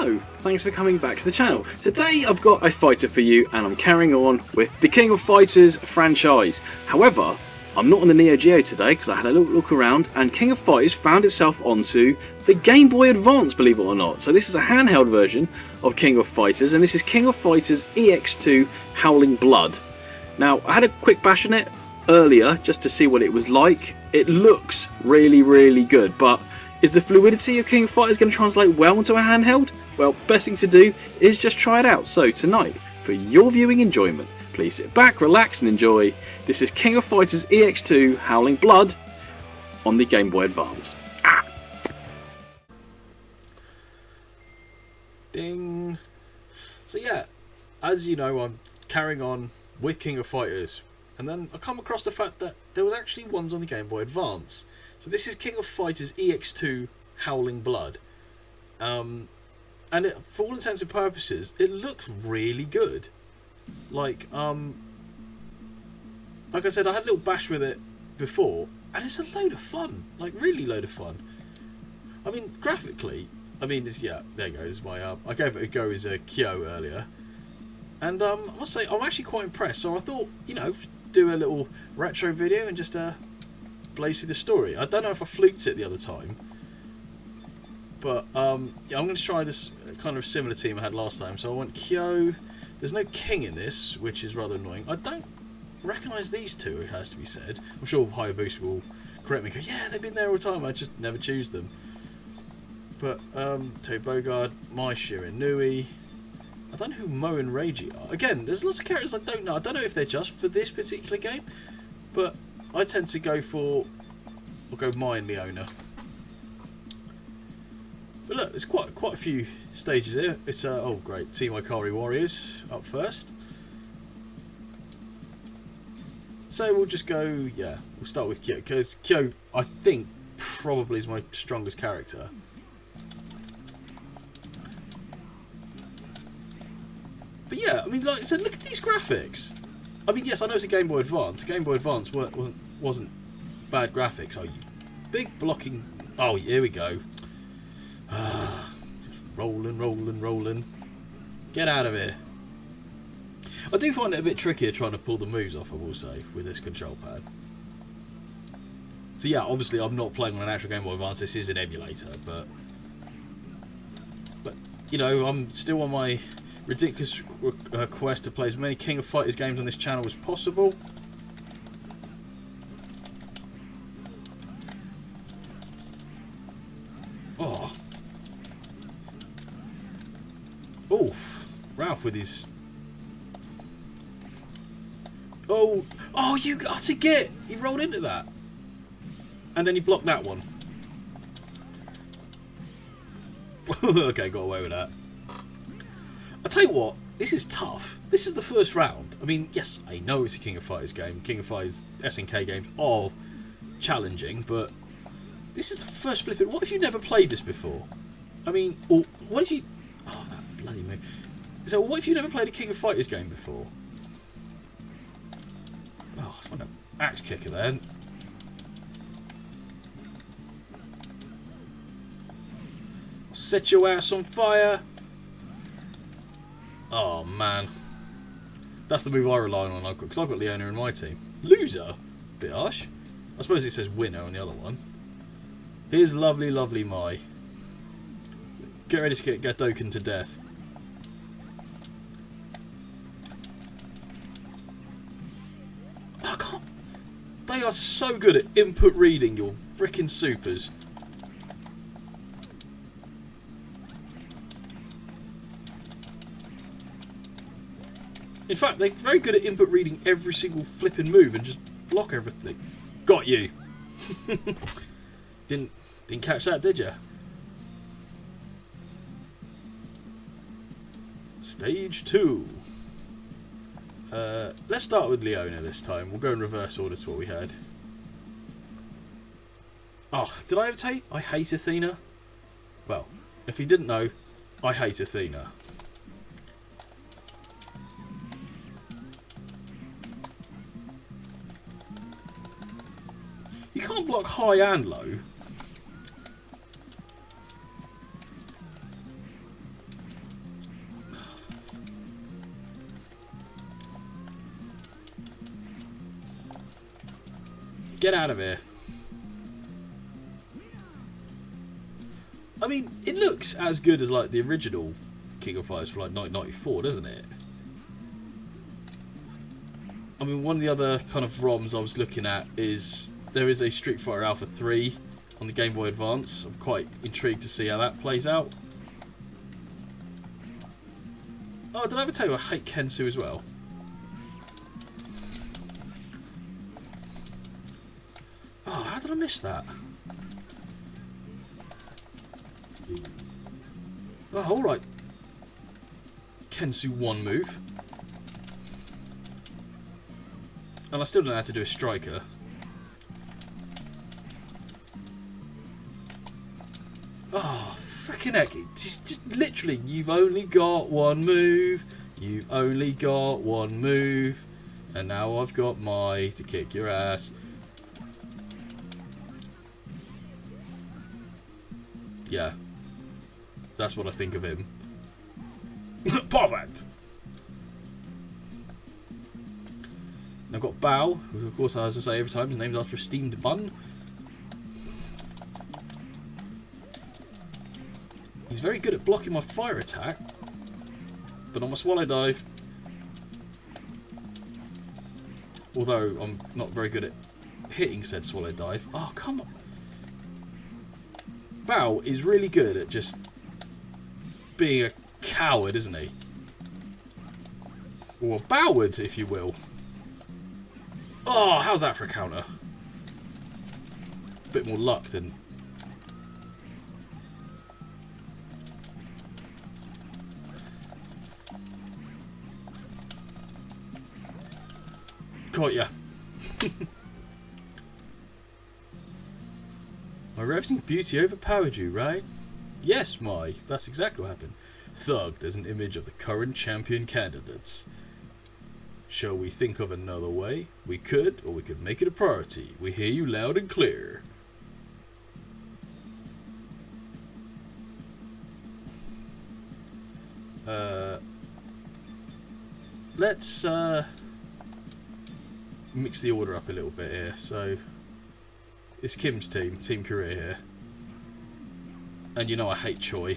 Hello, thanks for coming back to the channel. Today I've got a fighter for you and I'm carrying on with the King of Fighters franchise. However, I'm not on the Neo Geo today because I had a little look around and King of Fighters found itself onto the Game Boy Advance, believe it or not. So this is a handheld version of King of Fighters and this is King of Fighters EX2 Howling Blood. Now, I had a quick bash on it earlier just to see what it was like. It looks really good, but is the fluidity of King of Fighters going to translate well into a handheld? Well, best thing to do is just try it out. So tonight, for your viewing enjoyment, please sit back, relax and enjoy. This is King of Fighters EX2 Howling Blood on the Game Boy Advance. Ah! Ding! So yeah, as you know, I'm carrying on with King of Fighters. And then I come across the fact that there was actually ones on the Game Boy Advance. So this is King of Fighters EX2 Howling Blood. And for all intents and purposes, it looks really good. Like I said, I had a little bash with it before, and it's a load of fun. Like, really load of fun. I mean, graphically, it's, yeah, there goes my, I gave it a go as a Kyo earlier. And I must say, I'm actually quite impressed. So I thought, you know, do a little retro video and just blaze through the story. I don't know if I fluked it the other time, but yeah, I'm going to try this kind of similar team I had last time. So I want Kyo. There's no King in this, which is rather annoying. I don't recognise these two, it has to be said. I'm sure Hayabusa will correct me and go, yeah, they've been there all the time, I just never choose them. But Terry Bogard, Mai Shiranui. I don't know who Mo and Reiji are. Again, there's lots of characters I don't know. I don't know if they're just for this particular game, but I tend to go for... I'll go Mai and Leona. But look, there's quite a few stages here. It's, oh great, Team Ikari Warriors up first. So we'll just go, yeah, we'll start with Kyo, because Kyo, I think, probably is my strongest character. But yeah, I mean, like I said, look at these graphics. I mean, yes, I know it's a Game Boy Advance. Game Boy Advance wasn't bad graphics. Oh, you big blocking... Oh, here we go. Just rolling. Get out of here. I do find it a bit trickier trying to pull the moves off, I will say, with this control pad. So yeah, obviously I'm not playing on an actual Game Boy Advance. This is an emulator, but you know, I'm still on my ridiculous quest to play as many King of Fighters games on this channel as possible. Oh. Oof. Ralph with his... Oh, you got to get! He rolled into that. And then he blocked that one. Okay, got away with that. I tell you what, this is tough. This is the first round. I mean, yes, I know it's a King of Fighters game. King of Fighters SNK games are challenging, but this is the first flipping... What if you never played this before? I mean, or what if you... Oh, that bloody move. So what if you never played a King of Fighters game before? Oh, I want an axe kicker then. Set your ass on fire. Oh man, that's the move I rely on because I've got Leona in my team. Loser, bit harsh. I suppose it says winner on the other one. Here's lovely Mai. Get ready to get Gadoken to death. I can't. They are so good at input reading your frickin' supers. In fact, they're very good at input reading every single flipping move and just block everything. Got you. Didn't catch that, did you? Stage 2. Let's start with Leona this time. We'll go in reverse order to what we had. Oh, did I ever tell you? I hate Athena. Well, if you didn't know, I hate Athena. You can't block high and low. Get out of here. I mean, it looks as good as like the original King of Fighters for like 1994, doesn't it? I mean, one of the other kind of ROMs I was looking at is there is a Street Fighter Alpha 3 on the GameBoy Advance. I'm quite intrigued to see how that plays out. Oh, did I ever tell you I hate Kensu as well? Oh, how did I miss that? Oh, alright. Kensu 1 move. And I still don't know how to do a striker. Oh, freaking heck. Just literally, you've only got 1 move. You've only got 1 move. And now I've got my to kick your ass. Yeah. That's what I think of him. Perfect! I've got Bao, who of course, as I say every time, his name's after a steamed bun. He's very good at blocking my fire attack, but on my swallow dive, although I'm not very good at hitting said swallow dive. Oh, come on. Bao is really good at just being a coward, isn't he? Or a Boward, if you will. Oh, how's that for a counter? Bit more luck than... Caught ya. My ravishing beauty overpowered you, right? Yes, Mai. That's exactly what happened. Thug, there's an image of the current champion candidates. Shall we think of another way? We could, or we could make it a priority. We hear you loud and clear. Let's mix the order up a little bit here. So, it's Kim's team, Team Korea here. And you know I hate Choi.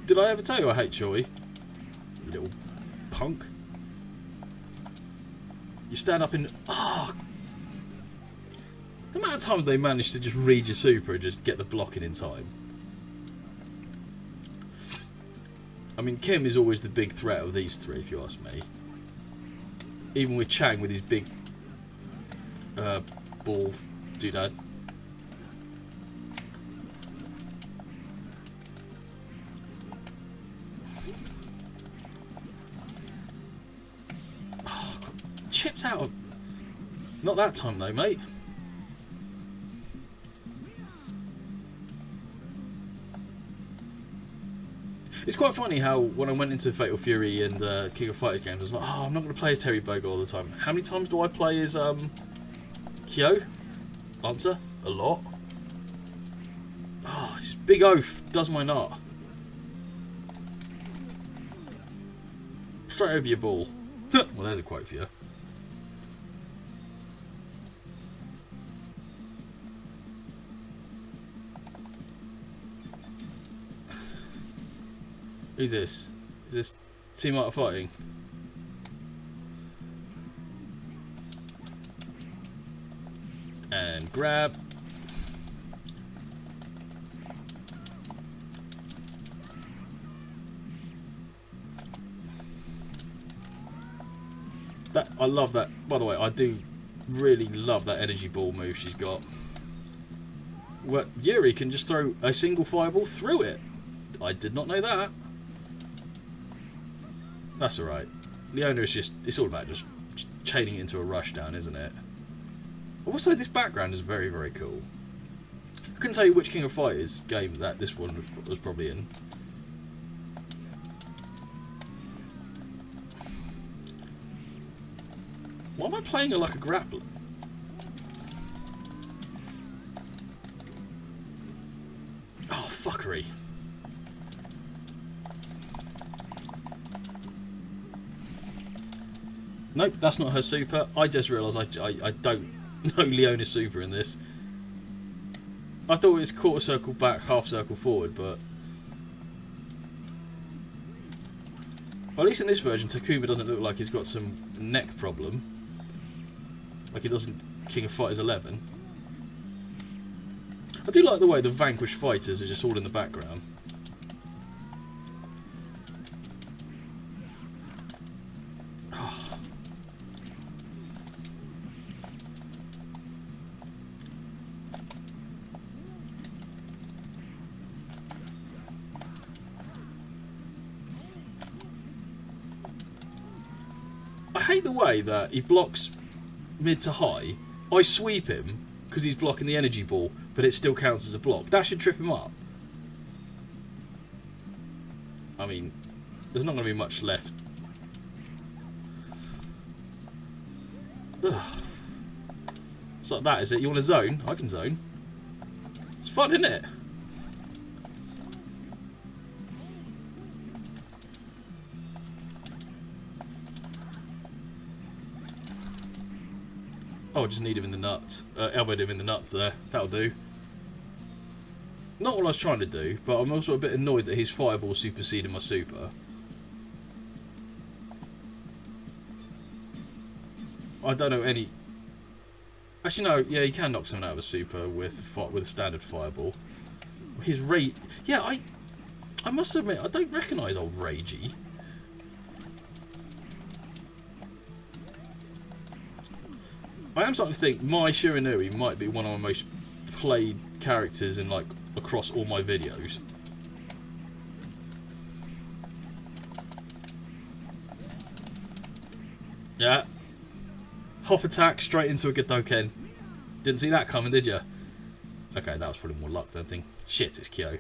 Did I ever tell you I hate Choi? You little punk. You stand up in... Oh! The amount of times they managed to just read your super and just get the blocking in time. I mean, Kim is always the big threat of these three, if you ask me. Even with Chang with his big ball doodad. Oh, chipped out of... Not that time though, mate. It's quite funny how when I went into Fatal Fury and King of Fighters games, I was like, oh, I'm not going to play as Terry Bogard all the time. How many times do I play as Kyo? Answer, a lot. Oh, this big oaf does my nut. Straight over your ball. Well, there's a quote for you. Who's this? Is this Team Art of Fighting? And grab. That, I love that. By the way, I do really love that energy ball move she's got. Well, Yuri can just throw a single fireball through it. I did not know that. That's alright. Leona is just, it's all about just chaining it into a rushdown, isn't it? I will say this background is very, very cool. I couldn't tell you which King of Fighters game that this one was probably in. Why am I playing her like a grappler? Nope, that's not her super. I just realised I don't know Leona's super in this. I thought it was quarter circle back, half circle forward, but... Well, at least in this version, Takuma doesn't look like he's got some neck problem. Like he does in King of Fighters 11. I do like the way the vanquished fighters are just all in the background. I hate the way that he blocks mid to high. I sweep him because he's blocking the energy ball, but it still counts as a block. That should trip him up. I mean, there's not going to be much left. Ugh. It's like that, is it? You want to zone? I can zone. It's fun, isn't it? Oh, I just need him in the nuts. Elbowed him in the nuts there. That'll do. Not what I was trying to do, but I'm also a bit annoyed that his fireball superseded my super. I don't know any... Actually, no. Yeah, he can knock someone out of a super with a standard fireball. His rage... Yeah, I must admit, I don't recognise old Ragey. I am starting to think my Shiranui might be one of my most played characters in, like, across all my videos. Yeah. Hop attack straight into a Godoken. Didn't see that coming, did you? Okay, that was probably more luck than thing. Shit, it's Kyo.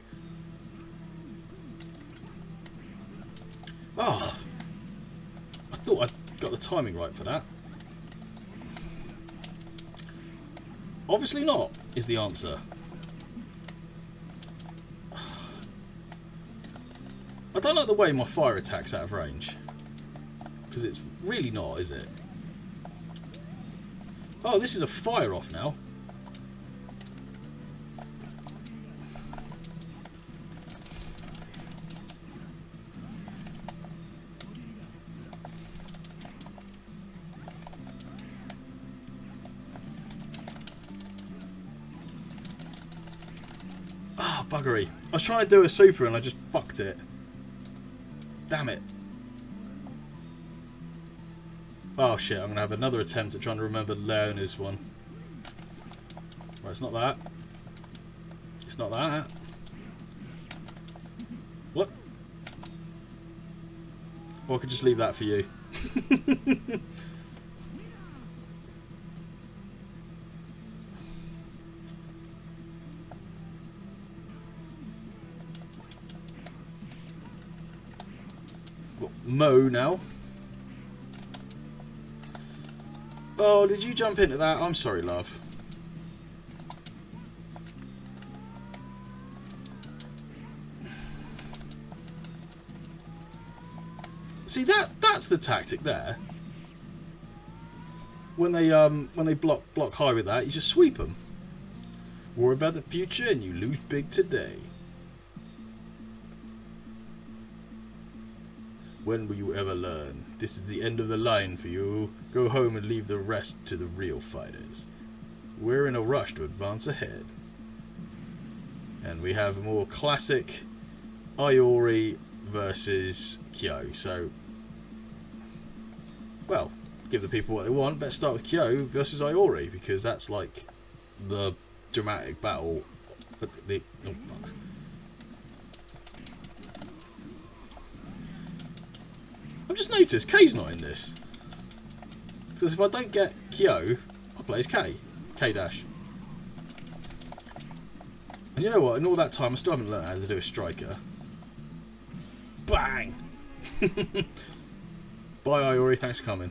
Oh. I thought I got the timing right for that. Obviously not, is the answer. I don't like the way my fire attack's out of range. Because it's really not, is it? Oh, this is a fire off now. Ah, oh, buggery. I was trying to do a super and I just fucked it. Damn it. Oh shit, I'm going to have another attempt at trying to remember Leona's one. Right, it's not that. It's not that. What? Or I could just leave that for you. Mo now. Oh, did you jump into that? I'm sorry, love. See, that's the tactic there. When they block high with that, you just sweep them. Worry about the future and you lose big today. When will you ever learn? This is the end of the line for you. Go home and leave the rest to the real fighters. We're in a rush to advance ahead. And we have a more classic Iori versus Kyo. So, well, give the people what they want. Better start with Kyo versus Iori, because that's like the dramatic battle. Oh, fuck. I've just noticed K's not in this. Because if I don't get Kyo, I'll play as K. K-dash. And you know what? In all that time, I still haven't learned how to do a striker. Bang! Bye, Iori. Thanks for coming.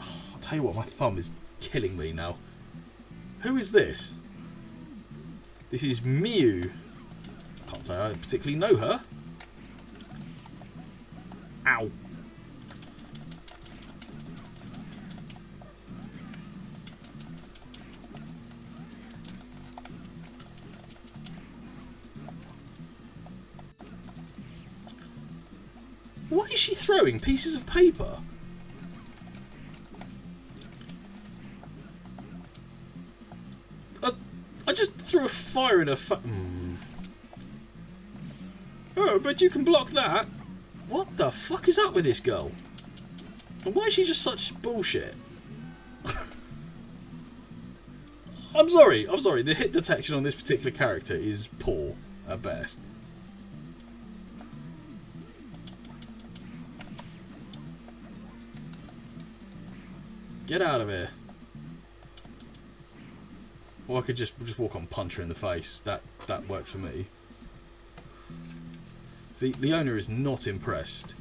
Oh, I'll tell you what, my thumb is killing me now. Who is this? This is Miu. Can't say I particularly know her. Ow. Why is she throwing pieces of paper? I just threw a fire in her Oh, but you can block that. What the fuck is up with this girl? And why is she just such bullshit? I'm sorry. The hit detection on this particular character is poor at best. Get out of here. Or I could just walk on, punch her in the face. That works for me. See, the owner is not impressed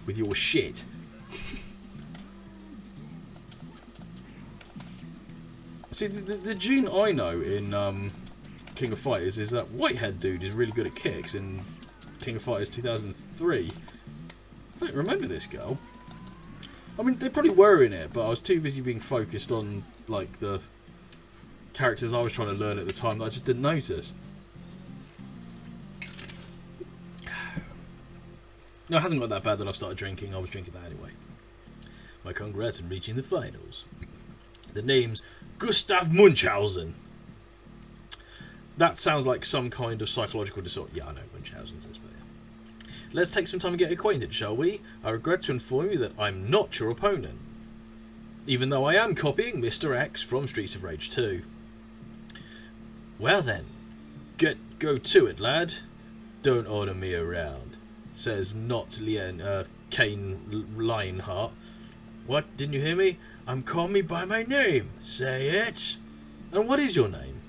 with your shit. See, the June I know in King of Fighters is that whitehead dude is really good at kicks in King of Fighters 2003. I don't remember this girl. I mean, they probably were in it, but I was too busy being focused on, like, the characters I was trying to learn at the time that I just didn't notice. No, it hasn't got that bad that I've started drinking. I was drinking that anyway. My congrats on reaching the finals. The name's Gustav Munchausen. That sounds like some kind of psychological disorder. Yeah, I know Munchausen says, but yeah. Let's take some time to get acquainted, shall we? I regret to inform you that I'm not your opponent, even though I am copying Mr. X from Streets of Rage 2. Well then, go to it, lad. Don't order me around, says not Kane Lionheart. What, didn't you hear me? I'm calling me by my name. Say it. And what is your name,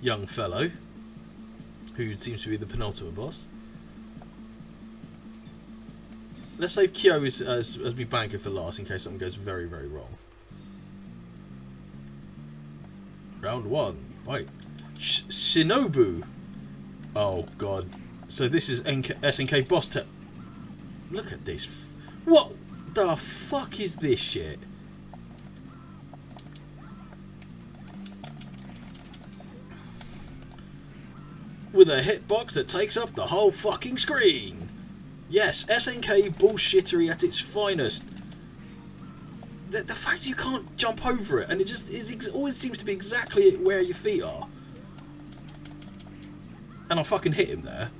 young fellow? Who seems to be the penultimate boss. Let's save Kyo as we banker for last in case something goes very, very wrong. Round 1. Fight. Shinobu. Oh god. So this is SNK boss tech. Look at this. What the fuck is this shit? With a hitbox that takes up the whole fucking screen. Yes, SNK bullshittery at its finest. The fact you can't jump over it, and it just always seems to be exactly where your feet are. And I fucking hit him there.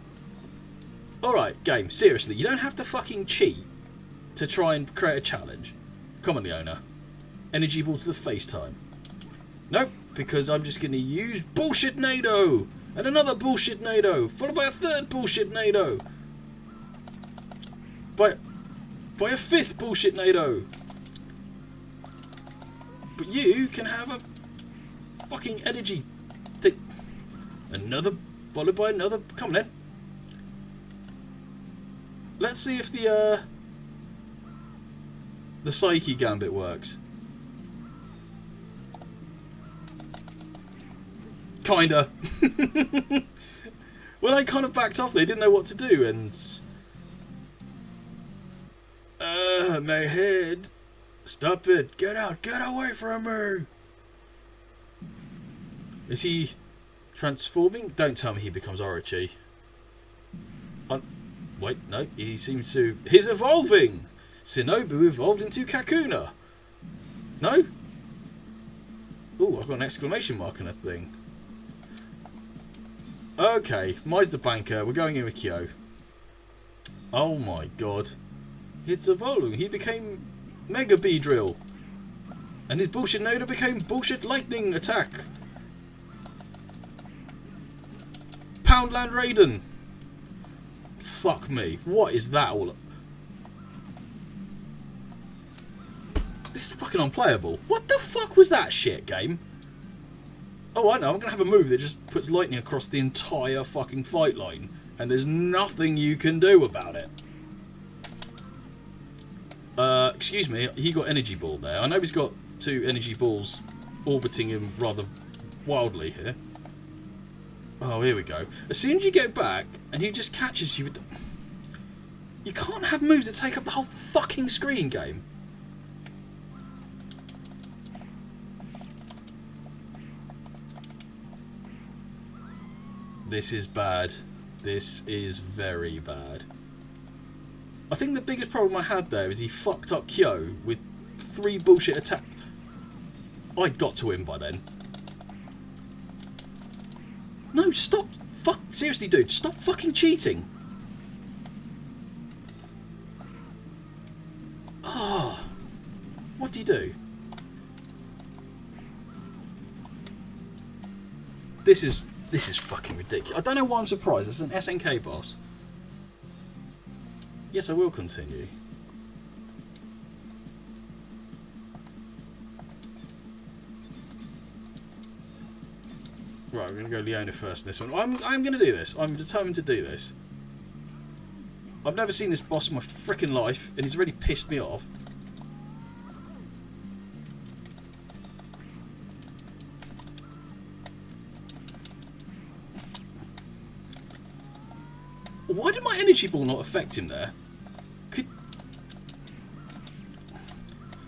Alright, game, seriously, you don't have to fucking cheat to try and create a challenge. Come on, Leona. Energy ball to the face time. Nope, because I'm just going to use bullshit nado, and another bullshit nado, followed by a third bullshit nado. By a fifth bullshit nado. But you can have a fucking energy thing. Another, followed by another. Come on then. Let's see if the Psyche Gambit works. Kinda. Well, I kind of backed off. They didn't know what to do, and my head. Stop it! Get out! Get away from me! Is he transforming? Don't tell me he becomes Orochi. Wait, no. He seems to. He's evolving. Shinobu evolved into Kakuna. No. Ooh, I've got an exclamation mark and a thing. Okay, Mai's the banker. We're going in with Kyo. Oh my god. It's evolving. He became Mega Beedrill. And his bullshit Noda became Bullshit Lightning Attack. Poundland Raiden. Fuck me. What is that all? This is fucking unplayable. What the fuck was that shit, game? Oh, I know. I'm going to have a move that just puts lightning across the entire fucking fight line. And there's nothing you can do about it. Excuse me. He got energy ball there. I know he's got 2 energy balls orbiting him rather wildly here. Oh, here we go. As soon as you get back, and he just catches you with the... You can't have moves that take up the whole fucking screen, game. This is bad. This is very bad. I think the biggest problem I had there is he fucked up Kyo with 3 bullshit attacks. I'd got to him by then. No, stop. Fuck. Seriously, dude. Stop fucking cheating. Ah. Oh, what do you do? This is fucking ridiculous. I don't know why I'm surprised. It's an SNK boss. Yes, I will continue. Right, we're going to go Leona first in this one. I'm going to do this. I'm determined to do this. I've never seen this boss in my freaking life, and he's really pissed me off. Why did my energy ball not affect him there?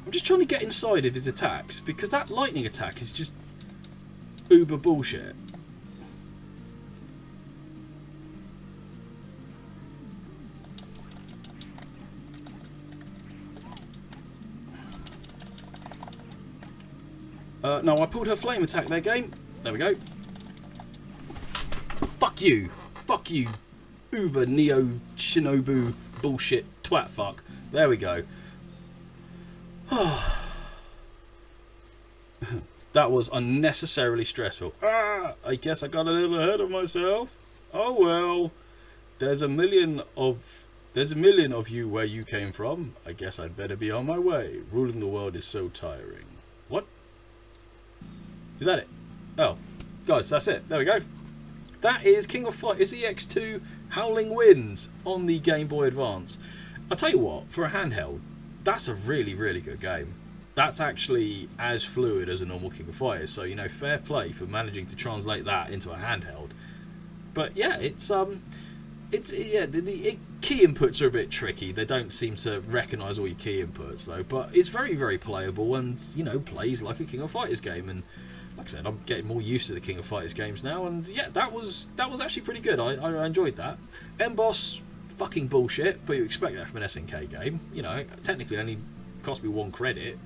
I'm just trying to get inside of his attacks, because that lightning attack is just uber bullshit. No, I pulled her flame attack there, game. There we go. Fuck you. Fuck you. Uber Neo Shinobu bullshit twat fuck. There we go. That was unnecessarily stressful. I guess I got a little ahead of myself. Oh well. There's a million of you where you came from. I guess I'd better be on my way. Ruling the world is so tiring. What? Is that it? Oh. Guys, that's it. There we go. That is King of Fighters EX2 Howling Winds on the Game Boy Advance. I'll tell you what, for a handheld, that's a really, really good game. That's actually as fluid as a normal King of Fighters, so, you know, fair play for managing to translate that into a handheld. But yeah, the key inputs are a bit tricky. They don't seem to recognise all your key inputs though, but it's very, very playable and, you know, plays like a King of Fighters game. And like I said, I'm getting more used to the King of Fighters games now, and yeah, that was actually pretty good. I enjoyed that. M-Boss, fucking bullshit, but you expect that from an SNK game. You know, technically only cost me 1 credit.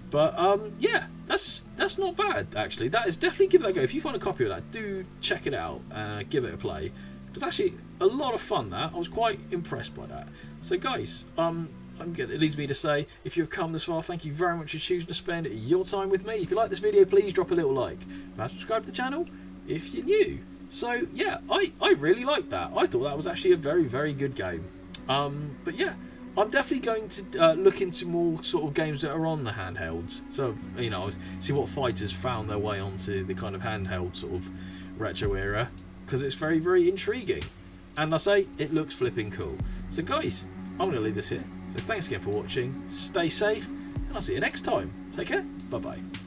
But yeah, that's not bad actually. That is definitely, give it a go. If you find a copy of that, do check it out and give it a play. It's actually a lot of fun. That I was quite impressed by that. So guys, it leads me to say, if you've come this far, thank you very much for choosing to spend your time with me. If you like this video, please drop a little like. And subscribe to the channel if you're new. So yeah, I really liked that. I thought that was actually a very, very good game. But yeah, I'm definitely going to look into more sort of games that are on the handhelds. So, you know, see what fighters found their way onto the kind of handheld sort of retro era, because it's very, very intriguing. And I say, it looks flipping cool. So guys, I'm going to leave this here. So thanks again for watching. Stay safe, and I'll see you next time. Take care. Bye-bye.